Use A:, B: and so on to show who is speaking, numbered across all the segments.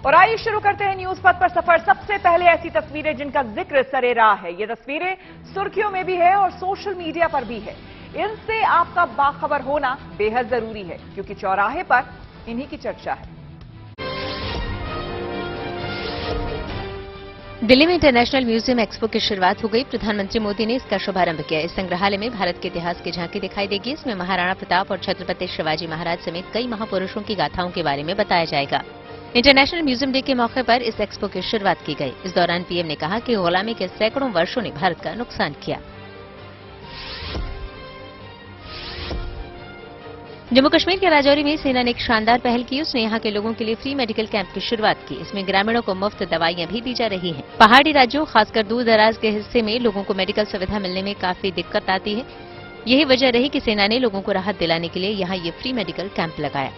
A: और आइए शुरू करते हैं न्यूज पथ पर सफर। सबसे पहले ऐसी तस्वीरें जिनका जिक्र सरेराह है। ये तस्वीरें सुर्खियों में भी है और सोशल मीडिया पर भी है। इनसे आपका बाखबर होना बेहद जरूरी है, क्योंकि चौराहे पर इन्हीं की चर्चा है।
B: दिल्ली में इंटरनेशनल म्यूजियम एक्सपो की शुरुआत हो गई। प्रधानमंत्री मोदी ने इसका शुभारंभ किया। इस संग्रहालय में भारत के इतिहास की झांकी दिखाई देगी। इसमें महाराणा प्रताप और छत्रपति शिवाजी महाराज समेत कई महापुरुषों की गाथाओं के बारे में बताया जाएगा। इंटरनेशनल म्यूजियम डे के मौके पर इस एक्सपो की शुरुआत की गई। इस दौरान पीएम ने कहा कि गुलामी के सैकड़ों वर्षों ने भारत का नुकसान किया। जम्मू कश्मीर के राजौरी में सेना ने एक शानदार पहल की। उसने यहां के लोगों के लिए फ्री मेडिकल कैंप की शुरुआत की। इसमें ग्रामीणों को मुफ्त दवाइयां भी दी जा रही हैं। पहाड़ी राज्यों, खासकर दूर दराज के हिस्से में लोगों को मेडिकल सुविधा मिलने में काफी दिक्कत आती है। यही वजह रही कि सेना ने लोगों को राहत दिलाने के लिए यहां ये फ्री मेडिकल कैंप लगाया।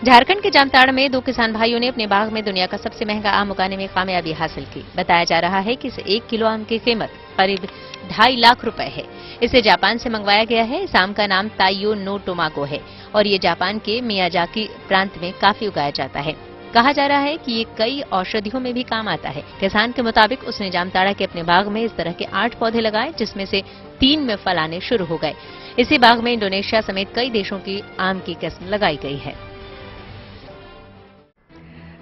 B: झारखंड के जामताड़ा में 2 किसान भाइयों ने अपने बाग में दुनिया का सबसे महंगा आम उगाने में कामयाबी हासिल की। बताया जा रहा है कि इस 1 किलो आम की कीमत करीब 2.5 लाख रुपए है। इसे जापान से मंगवाया गया है। इस आम का नाम ताइयो नो टोमागो है और ये जापान के मियाजाकी प्रांत में काफी उगाया जाता है। कहा जा रहा है कि ये कई औषधियों में भी काम आता है। किसान के मुताबिक उसने जामताड़ा के अपने बाग में इस तरह के 8 पौधे लगाए, जिसमें से 3 में फल आने शुरू हो गए। इसी बाग में इंडोनेशिया समेत कई देशों की आम की किस्म लगाई गई है।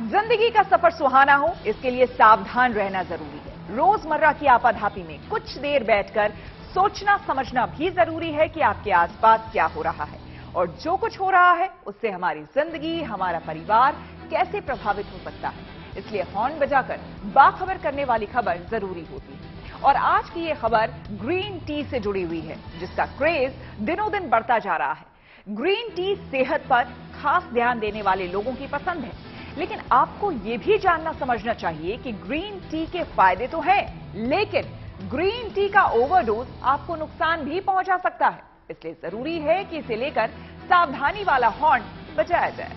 A: जिंदगी का सफर सुहाना हो, इसके लिए सावधान रहना जरूरी है। रोजमर्रा की आपाधापी में कुछ देर बैठकर सोचना समझना भी जरूरी है कि आपके आसपास क्या हो रहा है और जो कुछ हो रहा है उससे हमारी जिंदगी, हमारा परिवार कैसे प्रभावित हो सकता है। इसलिए हॉर्न बजाकर बाखबर करने वाली खबर जरूरी होती है। और आज की ये खबर ग्रीन टी से जुड़ी हुई है, जिसका क्रेज दिनों दिन बढ़ता जा रहा है। ग्रीन टी सेहत पर खास ध्यान देने वाले लोगों की पसंद है, लेकिन आपको यह भी जानना समझना चाहिए कि ग्रीन टी के फायदे तो हैं, लेकिन ग्रीन टी का ओवरडोज आपको नुकसान भी पहुंचा सकता है। इसलिए जरूरी है कि इसे लेकर सावधानी वाला हॉर्न बजाया जाए।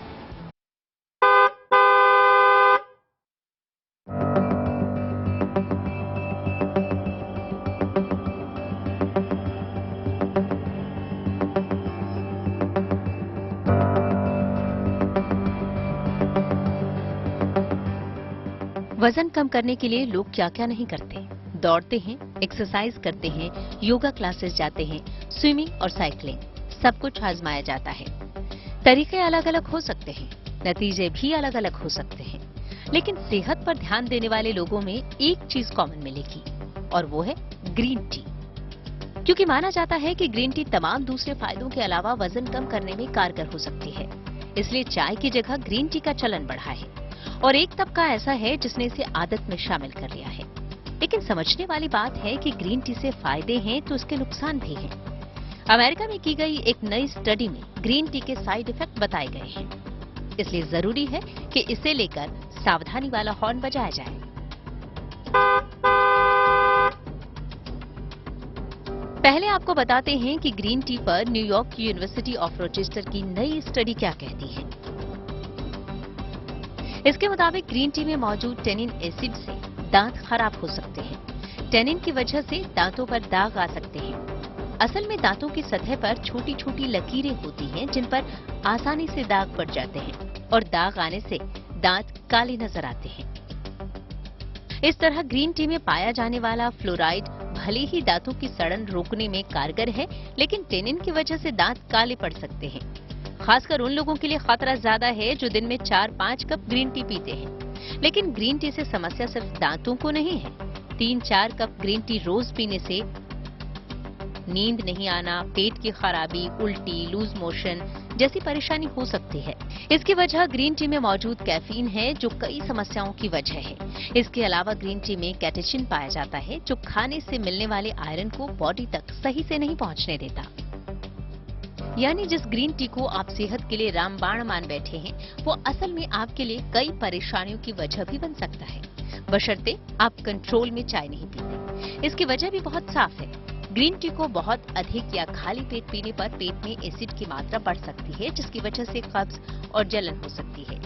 B: वजन कम करने के लिए लोग क्या क्या नहीं करते। दौड़ते हैं, एक्सरसाइज करते हैं, योगा क्लासेस जाते हैं, स्विमिंग और साइकिलिंग, सब कुछ आजमाया जाता है। तरीके अलग अलग हो सकते हैं, नतीजे भी अलग अलग हो सकते हैं, लेकिन सेहत पर ध्यान देने वाले लोगों में एक चीज कॉमन मिलेगी और वो है ग्रीन टी। क्योंकि माना जाता है कि ग्रीन टी तमाम दूसरे फायदों के अलावा वजन कम करने में कारगर हो सकती है। इसलिए चाय की जगह ग्रीन टी का चलन बढ़ा है और एक तबका ऐसा है जिसने इसे आदत में शामिल कर लिया है। लेकिन समझने वाली बात है कि ग्रीन टी से फायदे हैं तो उसके नुकसान भी हैं। अमेरिका में की गई एक नई स्टडी में ग्रीन टी के साइड इफेक्ट बताए गए हैं। इसलिए जरूरी है कि इसे लेकर सावधानी वाला हॉर्न बजाया जाए। पहले आपको बताते हैं कि ग्रीन टी पर न्यूयॉर्क यूनिवर्सिटी ऑफ रोचेस्टर की नई स्टडी क्या कहती है। इसके मुताबिक ग्रीन टी में मौजूद टेनिन एसिड से दांत खराब हो सकते हैं। टेनिन की वजह से दांतों पर दाग आ सकते हैं। असल में दांतों की सतह पर छोटी छोटी लकीरें होती हैं, जिन पर आसानी से दाग पड़ जाते हैं और दाग आने से दांत काले नजर आते हैं। इस तरह ग्रीन टी में पाया जाने वाला फ्लोराइड भले ही दांतों की सड़न रोकने में कारगर है, लेकिन टेनिन की वजह से दांत काले पड़ सकते हैं। खासकर उन लोगों के लिए खतरा ज्यादा है जो दिन में 4-5 कप ग्रीन टी पीते हैं। लेकिन ग्रीन टी से समस्या सिर्फ दांतों को नहीं है। 3-4 कप ग्रीन टी रोज पीने से नींद नहीं आना, पेट की खराबी, उल्टी, लूज मोशन जैसी परेशानी हो सकती है। इसकी वजह ग्रीन टी में मौजूद कैफीन है, जो कई समस्याओं की वजह है। इसके अलावा ग्रीन टी में कैटेचिन पाया जाता है, जो खाने से मिलने वाले आयरन को बॉडी तक सही से नहीं पहुंचने देता। यानी जिस ग्रीन टी को आप सेहत के लिए रामबाण मान बैठे हैं, वो असल में आपके लिए कई परेशानियों की वजह भी बन सकता है, बशर्ते आप कंट्रोल में चाय नहीं पीते। इसकी वजह भी बहुत साफ है। ग्रीन टी को बहुत अधिक या खाली पेट पीने पर पेट में एसिड की मात्रा बढ़ सकती है, जिसकी वजह से कब्ज और जलन हो सकती है।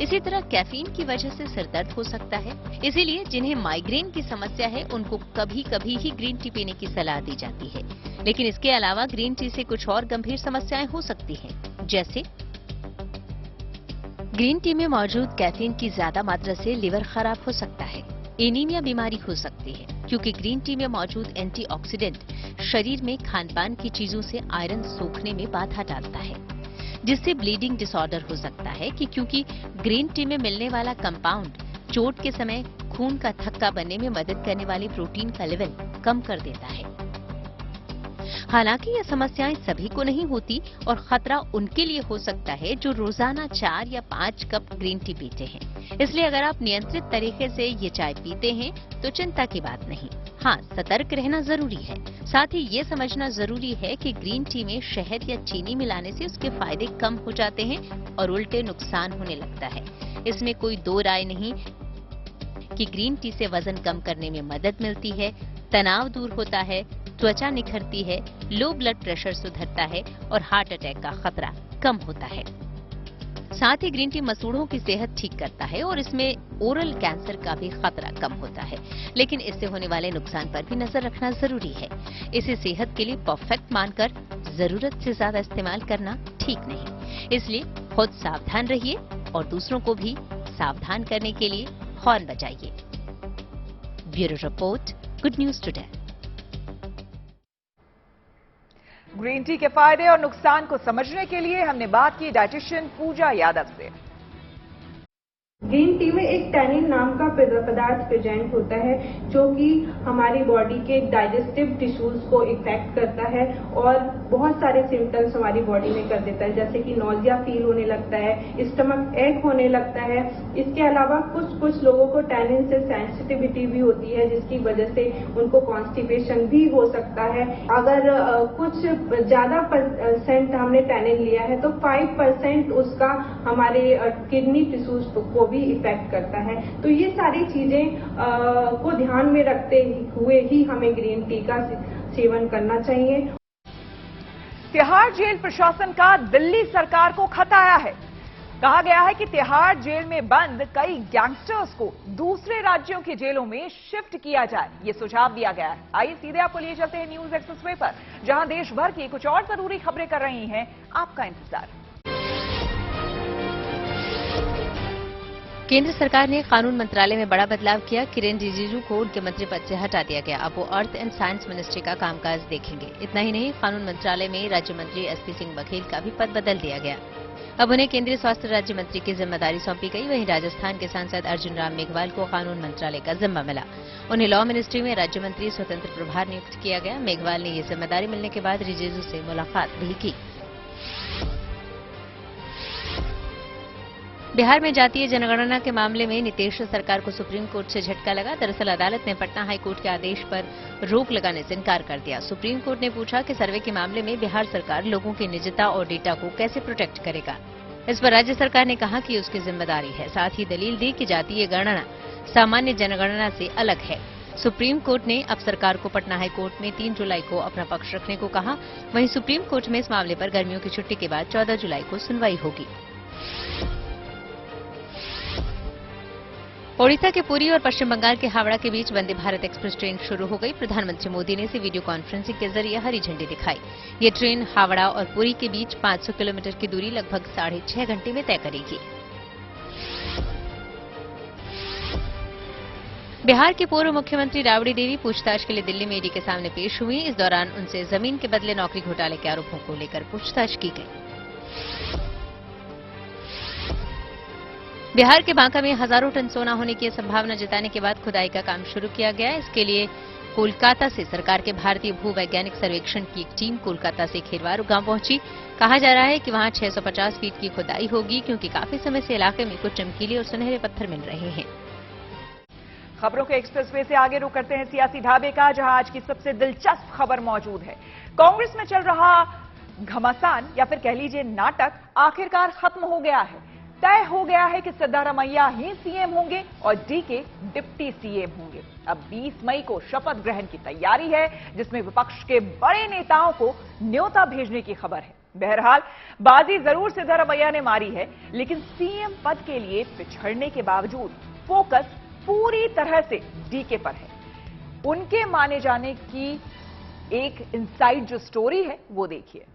B: इसी तरह कैफीन की वजह से सिरदर्द हो सकता है। इसीलिए जिन्हें माइग्रेन की समस्या है, उनको कभी कभी ही ग्रीन टी पीने की सलाह दी जाती है। लेकिन इसके अलावा ग्रीन टी से कुछ और गंभीर समस्याएं हो सकती हैं, जैसे ग्रीन टी में मौजूद कैफीन की ज्यादा मात्रा से लिवर खराब हो सकता है, एनीमिया बीमारी हो सकती है, क्योंकि ग्रीन टी में मौजूद एंटीऑक्सीडेंट शरीर में खान-पान की चीजों से आयरन सोखने में बाधा डालता है, जिससे ब्लीडिंग डिसऑर्डर हो सकता है क्योंकि ग्रीन टी में मिलने वाला कंपाउंड चोट के समय खून का थक्का बनने में मदद करने वाली प्रोटीन का लेवल कम कर देता है। हालांकि ये समस्याएं सभी को नहीं होती और खतरा उनके लिए हो सकता है जो रोजाना 4 या 5 कप ग्रीन टी पीते हैं। इसलिए अगर आप नियंत्रित तरीके से ये चाय पीते हैं तो चिंता की बात नहीं। हाँ, सतर्क रहना जरूरी है। साथ ही ये समझना जरूरी है कि ग्रीन टी में शहद या चीनी मिलाने से उसके फायदे कम हो जाते हैं और उल्टे नुकसान होने लगता है। इसमें कोई दो राय नहीं कि ग्रीन टी से वजन कम करने में मदद मिलती है, तनाव दूर होता है, त्वचा निखरती है, लो ब्लड प्रेशर सुधरता है और हार्ट अटैक का खतरा कम होता है। साथ ही ग्रीन टी मसूड़ों की सेहत ठीक करता है और इसमें ओरल कैंसर का भी खतरा कम होता है, लेकिन इससे होने वाले नुकसान पर भी नजर रखना जरूरी है। इसे सेहत के लिए परफेक्ट मानकर जरूरत से ज्यादा इस्तेमाल करना ठीक नहीं। इसलिए खुद सावधान रहिए और दूसरों को भी सावधान करने के लिए हॉर्न बजाइए। Bureau report, good news today.
A: Green tea के फायदे और नुकसान को समझने के लिए हमने बात की डाइटिशियन पूजा यादव से।
C: ग्रीन टी में एक टैनिन नाम का पदार्थ प्रेजेंट होता है जो कि हमारी बॉडी के डाइजेस्टिव टिश्यूज को इफेक्ट करता है और बहुत सारे सिम्टम्स हमारी बॉडी में कर देता है, जैसे कि नोजिया फील होने लगता है, स्टमक एक होने लगता है। इसके अलावा कुछ लोगों को टैनिन से सेंसिटिविटी भी होती है, जिसकी वजह से उनको कॉन्स्टिपेशन भी हो सकता है। अगर कुछ ज्यादा परसेंट हमने टैनिन लिया है तो 5% उसका हमारे किडनी टिश्यूज को भी इफेक्ट करता है। तो ये सारी चीजें को ध्यान में रखते हुए ही हमें ग्रीन टी का सेवन करना चाहिए।
A: तिहाड़ जेल प्रशासन का दिल्ली सरकार को खत आया है। कहा गया है कि तिहाड़ जेल में बंद कई गैंगस्टर्स को दूसरे राज्यों की जेलों में शिफ्ट किया जाए, ये सुझाव दिया गया है। आइए सीधे आपको लिए चलते हैं न्यूज एक्सप्रेसवे पर, जहां देश भर की कुछ और जरूरी खबरें कर रही हैं आपका इंतजार।
B: केंद्र सरकार ने कानून मंत्रालय में बड़ा बदलाव किया। किरेन रिजिजू को उनके मंत्री पद से हटा दिया गया। अब वो अर्थ एंड साइंस मिनिस्ट्री का कामकाज देखेंगे। इतना ही नहीं, कानून मंत्रालय में राज्य मंत्री एसपी सिंह बघेल का भी पद बदल दिया गया। अब उन्हें केंद्रीय स्वास्थ्य राज्य मंत्री की जिम्मेदारी सौंपी गई। वहीं राजस्थान के सांसद अर्जुन राम मेघवाल को कानून मंत्रालय का जिम्मा मिला। उन्हें लॉ मिनिस्ट्री में राज्य मंत्री स्वतंत्र प्रभार नियुक्त किया गया। मेघवाल ने ये जिम्मेदारी मिलने के बाद रिजिजू से मुलाकात भी की। बिहार में जातीय जनगणना के मामले में नीतीश सरकार को सुप्रीम कोर्ट से झटका लगा। दरअसल अदालत ने पटना हाई कोर्ट के आदेश पर रोक लगाने से इनकार कर दिया। सुप्रीम कोर्ट ने पूछा कि सर्वे के मामले में बिहार सरकार लोगों की निजता और डेटा को कैसे प्रोटेक्ट करेगा। इस पर राज्य सरकार ने कहा कि उसकी जिम्मेदारी है। साथ ही दलील दी कि जातीय गणना सामान्य जनगणना से अलग है। सुप्रीम कोर्ट ने अब सरकार को पटना हाई कोर्ट में 3 जुलाई को अपना पक्ष रखने को कहा। वहीं सुप्रीम कोर्ट में इस मामले पर गर्मियों की छुट्टी के बाद 14 जुलाई को सुनवाई होगी। ओडिशा के पुरी और पश्चिम बंगाल के हावड़ा के बीच वंदे भारत एक्सप्रेस ट्रेन शुरू हो गई। प्रधानमंत्री मोदी ने इसे वीडियो कॉन्फ्रेंसिंग के जरिए हरी झंडी दिखाई। ये ट्रेन हावड़ा और पुरी के बीच 500 किलोमीटर की दूरी लगभग 6.5 घंटे में तय करेगी। बिहार के पूर्व मुख्यमंत्री राबड़ी देवी पूछताछ के लिए दिल्ली में ईडी के सामने पेश हुई। इस दौरान उनसे जमीन के बदले नौकरी घोटाले के आरोपों को लेकर पूछताछ की गई। बिहार के बांका में हजारों टन सोना होने की संभावना जताने के बाद खुदाई का काम शुरू किया गया। इसके लिए कोलकाता से सरकार के भारतीय भूवैज्ञानिक सर्वेक्षण की एक टीम कोलकाता से खेरवारू गांव पहुंची। कहा जा रहा है कि वहां 650 फीट की खुदाई होगी, क्योंकि काफी समय से इलाके में कुछ चमकीले और सुनहरे पत्थर मिल रहे हैं।
A: खबरों के एक्सप्रेसवे से आगे रुक करते हैं सियासी ढाबे का, जहां आज की सबसे दिलचस्प खबर मौजूद है। कांग्रेस में चल रहा घमासान या फिर कह लीजिए नाटक आखिरकार खत्म हो गया है। तय हो गया है कि सिद्धारमैया ही सीएम होंगे और डीके डिप्टी सीएम होंगे। अब 20 मई को शपथ ग्रहण की तैयारी है, जिसमें विपक्ष के बड़े नेताओं को न्योता भेजने की खबर है। बहरहाल बाजी जरूर सिद्धारमैया ने मारी है, लेकिन सीएम पद के लिए पिछड़ने के बावजूद फोकस पूरी तरह से डीके पर है। उनके माने जाने की एक इनसाइड जो स्टोरी है वो देखिए।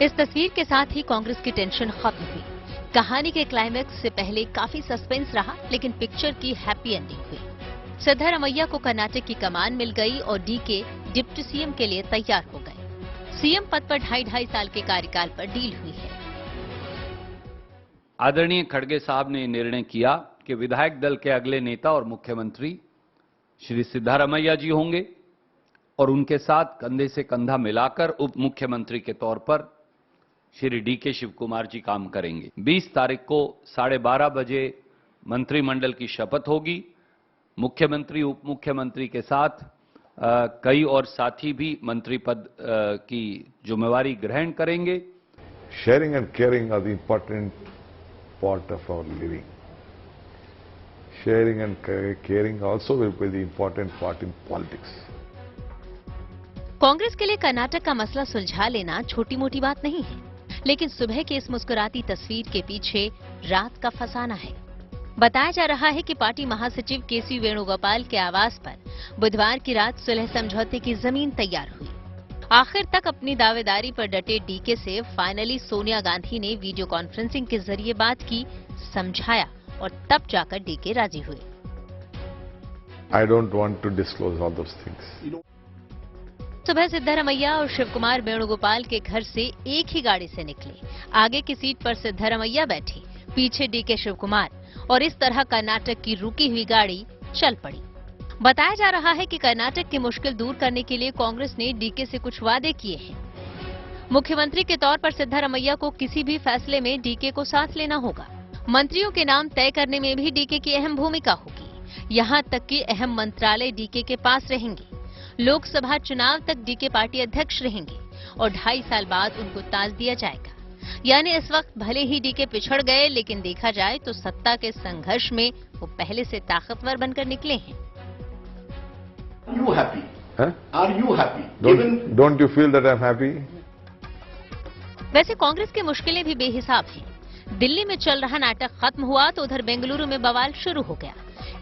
B: इस तस्वीर के साथ ही कांग्रेस की टेंशन खत्म हुई। कहानी के क्लाइमैक्स से पहले काफी सस्पेंस रहा, लेकिन पिक्चर की हैप्पी एंडिंग हुई। सिद्धारमैया को कर्नाटक की कमान मिल गई और डीके डिप्टी सीएम के लिए तैयार हो गए। सीएम पद पर 2.5 साल के कार्यकाल पर डील हुई है।
D: आदरणीय खड़गे साहब ने निर्णय किया कि विधायक दल के अगले नेता और मुख्यमंत्री श्री सिद्धारमैया जी होंगे और उनके साथ कंधे से कंधा मिलाकर उप मुख्यमंत्री के तौर पर श्री डीके शिव कुमार जी काम करेंगे। 20 तारीख को 12:30 बजे मंत्रिमंडल की शपथ होगी। मुख्यमंत्री उप मुख्यमंत्री के साथ कई और साथी भी मंत्री पद की जिम्मेवारी ग्रहण करेंगे।
E: Sharing and caring are the important part of our living. Sharing and caring also will be the important part in politics.
B: Congress के लिए कर्नाटक का मसला सुलझा लेना छोटी मोटी बात नहीं है, लेकिन सुबह की इस मुस्कुराती तस्वीर के पीछे रात का फसाना है। बताया जा रहा है कि पार्टी महासचिव केसी वेणुगोपाल के आवास पर बुधवार की रात सुलह समझौते की जमीन तैयार हुई। आखिर तक अपनी दावेदारी पर डटे डीके से फाइनली सोनिया गांधी ने वीडियो कॉन्फ्रेंसिंग के जरिए बात की, समझाया और तब जाकर डीके राजी हुए।
E: I don't want to disclose all those things.
B: सुबह सिद्धारमैया और शिवकुमार वेणुगोपाल के घर से एक ही गाड़ी से निकले। आगे की सीट पर सिद्धारमैया बैठी, पीछे डीके शिवकुमार, और इस तरह कर्नाटक की रुकी हुई गाड़ी चल पड़ी। बताया जा रहा है कि कर्नाटक की मुश्किल दूर करने के लिए कांग्रेस ने डीके से कुछ वादे किए हैं। मुख्यमंत्री के तौर पर सिद्धारमैया को किसी भी फैसले में डीके को साथ लेना होगा। मंत्रियों के नाम तय करने में भी डीके की अहम भूमिका होगी। यहाँ तक कि अहम मंत्रालय डीके के पास रहेंगे। लोकसभा चुनाव तक डीके पार्टी अध्यक्ष रहेंगे और 2.5 साल बाद उनको ताज दिया जाएगा। यानी इस वक्त भले ही डीके पिछड़ गए, लेकिन देखा जाए तो सत्ता के संघर्ष में वो पहले से ताकतवर बनकर निकले हैं।
F: Are you happy?
E: Huh?
F: Are you happy?
E: Don't you feel that I'm happy?
B: वैसे कांग्रेस की मुश्किलें भी बेहिसाब हैं। दिल्ली में चल रहा नाटक खत्म हुआ तो उधर बेंगलुरु में बवाल शुरू हो गया।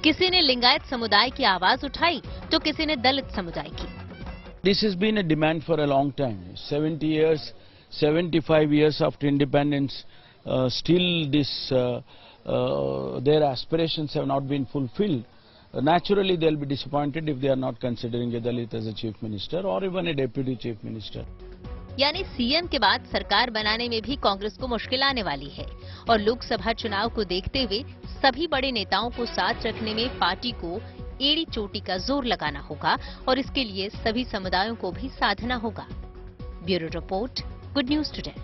B: किसी ने लिंगायत समुदाय की आवाज उठाई तो किसी ने दलित समुदाय की।
G: This has been a demand for a long time. 70 years, 75 years after independence, still their aspirations have not been fulfilled. Naturally, they'll be disappointed if they are not considering a Dalit as a chief minister or even a deputy chief minister.
B: यानी CM के बाद सरकार बनाने में भी कांग्रेस को मुश्किल आने वाली है और लोकसभा चुनाव को देखते हुए सभी बड़े नेताओं को साथ रखने में पार्टी को एड़ी चोटी का जोर लगाना होगा और इसके लिए सभी समुदायों को भी साधना होगा। Bureau report, good news today.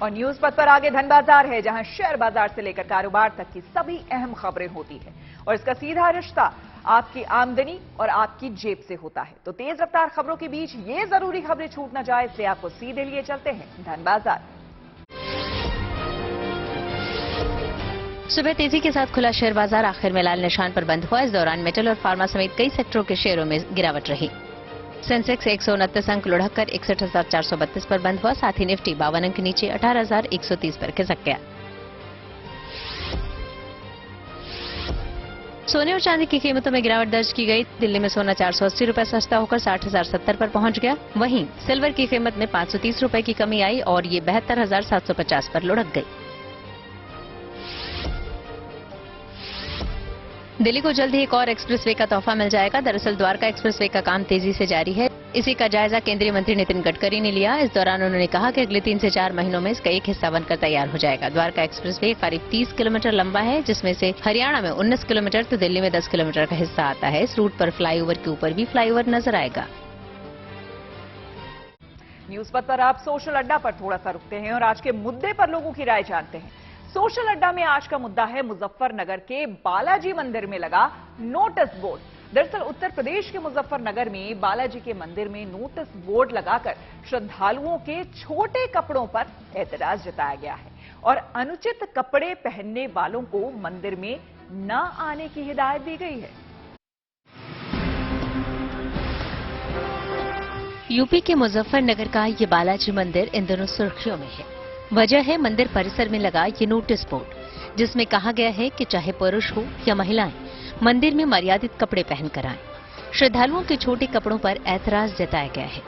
A: और न्यूज पथ पर आगे धन बाजार है, जहां शेयर बाजार से लेकर कारोबार तक की सभी अहम खबरें होती है और इसका सीधा रिश्ता आपकी आमदनी और आपकी जेब से होता है। तो तेज रफ्तार खबरों के बीच ये जरूरी खबरें छूट न जाए, इसलिए आपको सीधे लिए चलते हैं धन बाजार।
B: सुबह तेजी के साथ खुला शेयर बाजार आखिर में लाल निशान पर बंद हुआ। इस दौरान मेटल और फार्मा समेत कई सेक्टरों के शेयरों में गिरावट रही। सेंसेक्स 129 अंक लुढ़ककर 61,432 पर बंद हुआ। साथ ही निफ्टी 52 अंक नीचे 18,130 पर खिसक गया। सोने और चांदी की कीमतों में गिरावट दर्ज की गई। दिल्ली में सोना 480 रुपए सस्ता होकर 60,070 पर पहुंच गया। वहीं सिल्वर की कीमत में 530 रुपए की कमी आई और ये 72,750 पर लुढ़क गई। दिल्ली को जल्द ही एक और एक्सप्रेसवे का तोहफा मिल जाएगा। दरअसल द्वारका एक्सप्रेसवे का काम तेजी से जारी है। इसी का जायजा केंद्रीय मंत्री नितिन गडकरी ने लिया। इस दौरान उन्होंने कहा कि अगले 3 से 4 महीनों में इसका एक हिस्सा बनकर तैयार हो जाएगा। द्वारका एक्सप्रेसवे करीब 30 किलोमीटर लंबा है, जिसमें से हरियाणा में 19 किलोमीटर तो दिल्ली में 10 किलोमीटर का हिस्सा आता है। इस रूट पर फ्लाईओवर के ऊपर भी फ्लाईओवर नजर आएगा।
A: न्यूज पथ पर आप सोशल अड्डा पर थोड़ा सा रुकते हैं और आज के मुद्दे पर लोगों की राय जानते हैं। सोशल अड्डा में आज का मुद्दा है मुजफ्फरनगर के बालाजी मंदिर में लगा नोटिस बोर्ड। दरअसल उत्तर प्रदेश के मुजफ्फरनगर में बालाजी के मंदिर में नोटिस बोर्ड लगाकर श्रद्धालुओं के छोटे कपड़ों पर एतराज जताया गया है और अनुचित कपड़े पहनने वालों को मंदिर में न आने की हिदायत दी गई है।
B: यूपी के मुजफ्फरनगर का ये बालाजी मंदिर इन दिनों सुर्खियों में है। वजह है मंदिर परिसर में लगा ये नोटिस बोर्ड, जिसमें कहा गया है कि चाहे पुरुष हो या महिलाएं मंदिर में मर्यादित कपड़े पहनकर आएं। श्रद्धालुओं के छोटे कपड़ों पर ऐतराज जताया गया है।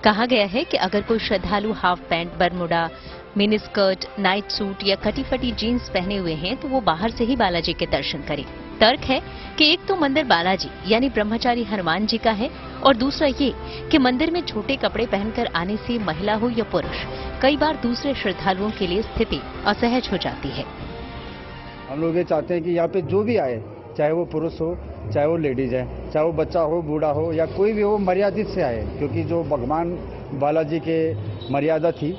B: कहा गया है कि अगर कोई श्रद्धालु half pant, Bermuda, mini skirt, night suit या कटी फटी जीन्स पहने हुए हैं तो वो बाहर से ही बालाजी के दर्शन करें। तर्क है कि एक तो मंदिर बालाजी यानी ब्रह्मचारी हनुमान जी का है और दूसरा ये कि मंदिर में छोटे कपड़े पहनकर आने से महिला हो या पुरुष, कई बार दूसरे श्रद्धालुओं के लिए स्थिति असहज हो जाती है।
H: हम लोग ये चाहते हैं कि यहाँ पे जो भी आए, चाहे वो पुरुष हो, चाहे वो लेडीज है, चाहे वो बच्चा हो, बूढ़ा हो या कोई भी हो, मर्यादित से आए, क्योंकि जो भगवान बालाजी के मर्यादा थी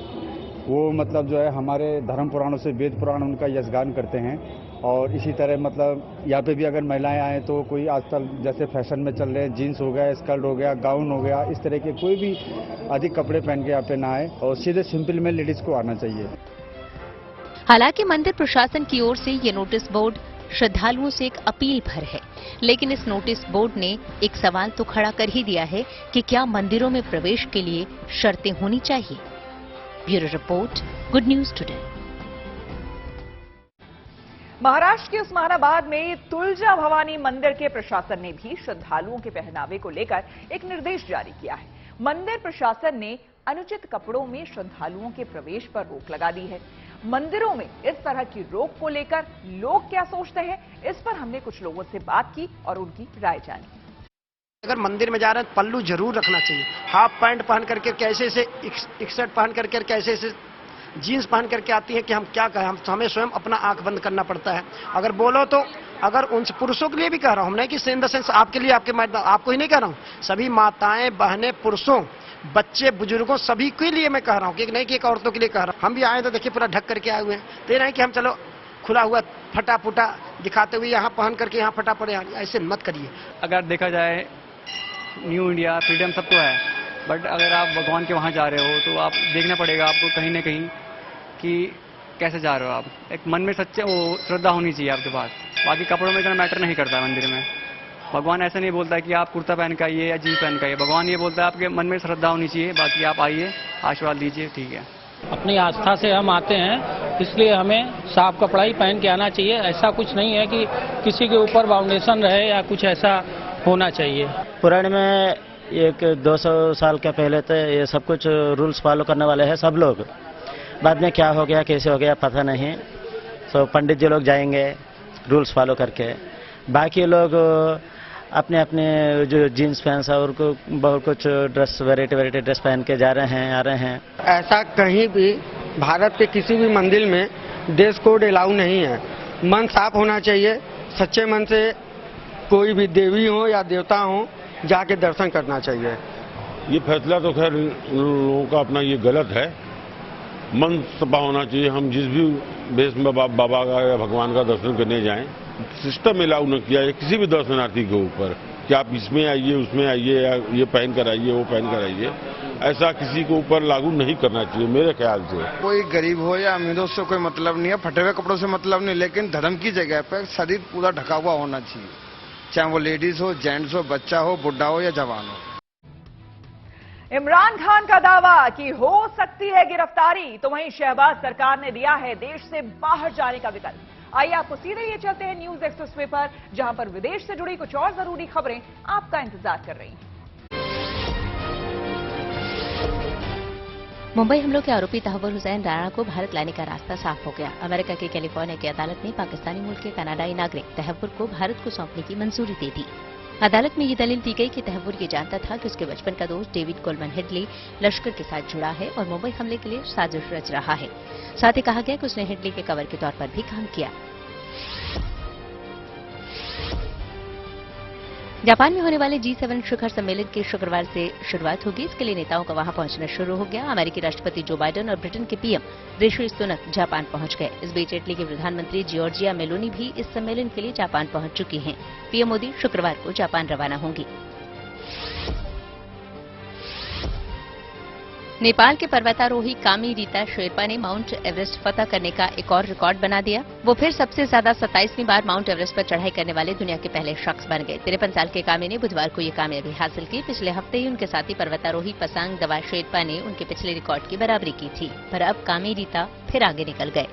H: वो मतलब जो है हमारे धर्म पुराणों से वेद पुराण उनका यशगान करते हैं। और इसी तरह मतलब यहाँ पे भी अगर महिलाएं आए तो कोई आजकल जैसे फैशन में चल रहे हैं, जीन्स हो गया, स्कर्ट हो गया, गाउन हो गया, इस तरह के कोई भी अधिक कपड़े पहन के यहाँ पे ना आए और सीधे सिंपल में लेडीज को आना चाहिए।
B: हालांकि मंदिर प्रशासन की ओर से ये नोटिस बोर्ड श्रद्धालुओं से एक अपील भर है, लेकिन इस नोटिस बोर्ड ने एक सवाल तो खड़ा कर ही दिया है कि क्या मंदिरों में प्रवेश के लिए शर्तें होनी चाहिए। Bureau report, good news today.
A: Maharashtra के उस्मानाबाद में तुलजा भवानी मंदिर के प्रशासन ने भी श्रद्धालुओं के पहनावे को लेकर एक निर्देश जारी किया है। मंदिर प्रशासन ने अनुचित कपड़ों में श्रद्धालुओं के प्रवेश पर रोक लगा दी है। मंदिरों में इस तरह की रोक को लेकर लोग क्या सोचते हैं, इस पर हमने कुछ लोगों से बात की और उनकी राय जानी।
I: अगर मंदिर में जा रहे हैं पल्लू जरूर रखना चाहिए। हाफ पैंट पहन करके कैसे से शर्ट पहन करके कैसे से जीन्स पहन करके आती है कि हम क्या कहें, हमें स्वयं अपना आंख बंद करना पड़ता है। अगर बोलो तो अगर उन पुरुषों के लिए भी कह रहा हूं, नहीं कि इन द सेंस आपके लिए, आपको ही नहीं कह रहा हूं, सभी माताएं, बहनें, पुरुषों, बच्चे, बुजुर्गों सभी के लिए मैं कह रहा हूं कि नहीं कि एक औरतों के लिए कह रहा हूं। हम भी आए तो देखिए पूरा ढक करके आए हुए हैं, तो ये नहीं कि हम चलो खुला हुआ फटा फुटा दिखाते हुए यहाँ पहन करके यहाँ फटा पड़े, ऐसे मत करिए।
J: अगर देखा जाए न्यू इंडिया फ्रीडम सबको है, बट अगर आप भगवान के वहाँ जा रहे हो तो आप देखना पड़ेगा आपको कहीं ना कहीं कि कैसे जा रहे हो आप। एक मन में सच्चे वो श्रद्धा होनी चाहिए आपके पास। बाकी कपड़ों में इतना मैटर नहीं करता है मंदिर में। भगवान ऐसा नहीं बोलता है कि आप कुर्ता पहन के आइए या जीन्स पहन के आइए। भगवान ये बोलता है आपके मन में श्रद्धा होनी चाहिए, बाकी आप आइए, आशीर्वाद लीजिए, ठीक है।
G: अपनी आस्था से हम आते हैं, इसलिए हमें साफ कपड़ा ही पहन के आना चाहिए। ऐसा कुछ नहीं है कि किसी के ऊपर बाउंडेशन रहे या कुछ ऐसा होना चाहिए।
K: पुराने में एक 200 साल के पहले तो ये सब कुछ रूल्स फॉलो करने वाले हैं सब लोग। बाद में क्या हो गया, कैसे हो गया पता नहीं। तो पंडित जी लोग जाएंगे रूल्स फॉलो करके, बाकी लोग अपने अपने जो जीन्स पैंट्स और बहुत कुछ ड्रेस वैरायटी ड्रेस पहन के जा रहे हैं, आ रहे हैं।
I: ऐसा कहीं भी भारत के किसी भी मंदिर में ड्रेस कोड अलाउ नहीं है। मन साफ होना चाहिए, सच्चे मन से कोई भी देवी हो या देवता हो जाके दर्शन करना चाहिए।
E: ये फैसला तो खैर लोगों का अपना ये गलत है। मन सफा होना चाहिए। हम जिस भी बेस में बाबा का या भगवान का दर्शन करने जाएं, सिस्टम अलाउ न किया है किसी भी दर्शनार्थी के ऊपर कि आप इसमें आइए, उसमें आइए, या ये पहन कर आइए, वो पहन कर आइए। ऐसा किसी के ऊपर लागू नहीं करना चाहिए मेरे ख्याल से।
H: कोई गरीब हो या अमीर हो उससे कोई मतलब नहीं है, फटे हुए कपड़ों से मतलब नहीं, लेकिन धर्म की जगह पर शरीर पूरा ढका हुआ होना चाहिए, चाहे वो लेडीज हो, जेंट्स हो, बच्चा हो, बुढ़ा हो या जवान हो।
A: इमरान खान का दावा कि हो सकती है गिरफ्तारी, तो वहीं शहबाज सरकार ने दिया है देश से बाहर जाने का विकल्प। आइए आपको सीधे ये चलते हैं न्यूज एक्सप्रेसवे पर, जहां पर विदेश से जुड़ी कुछ और जरूरी खबरें आपका इंतजार कर रही हैं।
B: मुंबई हमलों के आरोपी तहव्वुर हुसैन राणा को भारत लाने का रास्ता साफ हो गया। अमेरिका के कैलिफोर्निया की अदालत ने पाकिस्तानी मूल के कनाडाई नागरिक तहव्वुर को भारत को सौंपने की मंजूरी दे दी। अदालत में ये दलील दी गई कि तहव्वुर ये जानता था कि उसके बचपन का दोस्त डेविड कोलमन हेडली लश्कर के साथ जुड़ा है और मुंबई हमले के लिए साजिश रच रहा है। साथ ही कहा गया कि उसने हेडली के कवर के तौर पर भी काम किया। जापान में होने वाले G7 शिखर सम्मेलन की शुक्रवार से शुरुआत होगी। इसके लिए नेताओं का वहां पहुंचना शुरू हो गया। अमेरिकी राष्ट्रपति जो बाइडेन और ब्रिटेन के पीएम ऋषि सुनक जापान पहुंच गए। इस बीच इटली की प्रधानमंत्री जॉर्जिया मेलोनी भी इस सम्मेलन के लिए जापान पहुंच चुकी हैं। पीएम मोदी शुक्रवार को जापान रवाना होंगी। नेपाल के पर्वतारोही कामी रीता शेरपा ने माउंट एवरेस्ट फतह करने का एक और रिकॉर्ड बना दिया। वो फिर सबसे ज्यादा 27वीं बार माउंट एवरेस्ट पर चढ़ाई करने वाले दुनिया के पहले शख्स बन गए। 53 साल के कामी ने बुधवार को ये कामयाबी हासिल की। पिछले हफ्ते ही उनके साथी पर्वतारोही पसांग दवा शेरपा ने उनके पिछले रिकॉर्ड की बराबरी की थी, पर अब कामी रीता फिर आगे निकल गए।